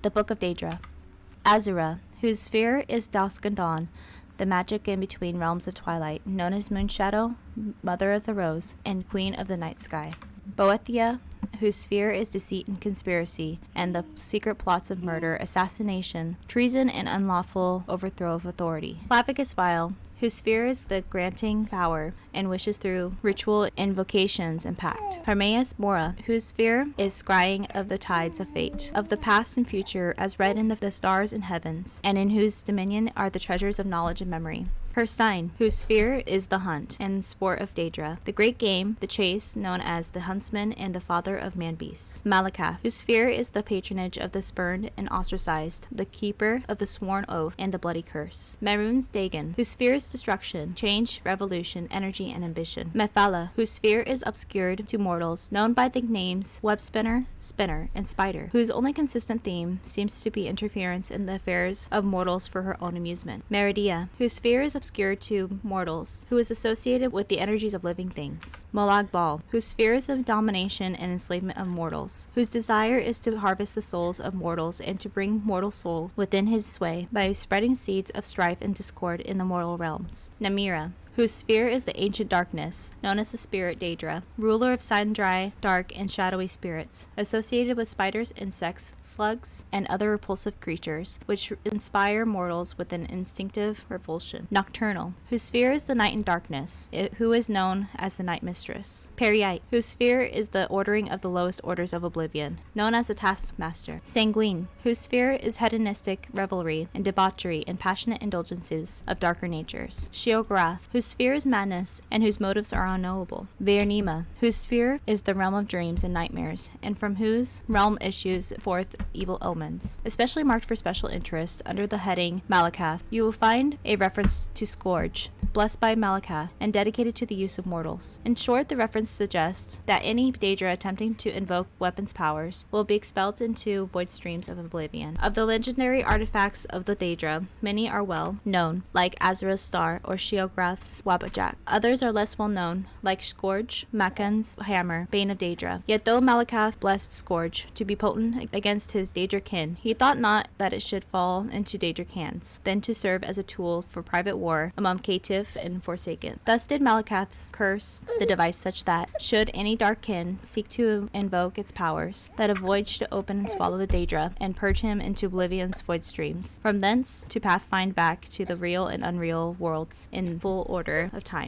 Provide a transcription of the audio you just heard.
The Book of Daedra. Azura, whose sphere is dusk and dawn, the magic in between realms of twilight, known as Moonshadow, Mother of the Rose, and Queen of the Night Sky. Boethia, whose sphere is deceit and conspiracy, and the secret plots of murder, assassination, treason, and unlawful overthrow of authority. Clavicus Vile, whose sphere is the granting power and wishes through ritual invocations and pact. Hermaeus Mora, whose sphere is scrying of the tides of fate, of the past and future as read in the stars and heavens, and in whose dominion are the treasures of knowledge and memory. Her sign, whose sphere is the hunt and sport of Daedra, the great game, the chase, known as the huntsman and the father of man-beasts. Malakath, whose sphere is the patronage of the spurned and ostracized, the keeper of the sworn oath and the bloody curse. Merun's Dagon, whose sphere is destruction, change, revolution, energy, and ambition. Mephala, whose sphere is obscured to mortals, known by the names web spinner, spinner, and spider, whose only consistent theme seems to be interference in the affairs of mortals for her own amusement. Meridia, whose sphere is obscured to mortals, who is associated with the energies of living things. Molag Bal, whose sphere is the domination and enslavement of mortals, whose desire is to harvest the souls of mortals and to bring mortal souls within his sway by spreading seeds of strife and discord in the mortal realms. Namira, whose sphere is the ancient darkness, known as the spirit Daedra, ruler of sundry, dark, and shadowy spirits, associated with spiders, insects, slugs, and other repulsive creatures, which inspire mortals with an instinctive revulsion. Nocturnal, whose sphere is the night and darkness, who is known as the night mistress. Periite, whose sphere is the ordering of the lowest orders of oblivion, known as the taskmaster. Sanguine, whose sphere is hedonistic revelry and debauchery and passionate indulgences of darker natures. Sheogorath, whose sphere is madness and whose motives are unknowable. Vairnima, whose sphere is the realm of dreams and nightmares, and from whose realm issues forth evil omens. Especially marked for special interest under the heading Malakath, you will find a reference to Scourge, blessed by Malakath and dedicated to the use of mortals. In short, the reference suggests that any Daedra attempting to invoke weapons powers will be expelled into void streams of oblivion. Of the legendary artifacts of the Daedra, many are well known, like Azura's Star or Sheogorath's Wabajak. Others are less well known, like Scourge, Makan's Hammer, Bane of Daedra. Yet though Malakath blessed Scourge to be potent against his Daedra kin, he thought not that it should fall into Daedric hands, then to serve as a tool for private war among caitiff and forsaken. Thus did Malakath's curse the device such that, should any dark kin seek to invoke its powers, that a void should open and swallow the Daedra, and purge him into oblivion's void streams, from thence to pathfind back to the real and unreal worlds in full order of time.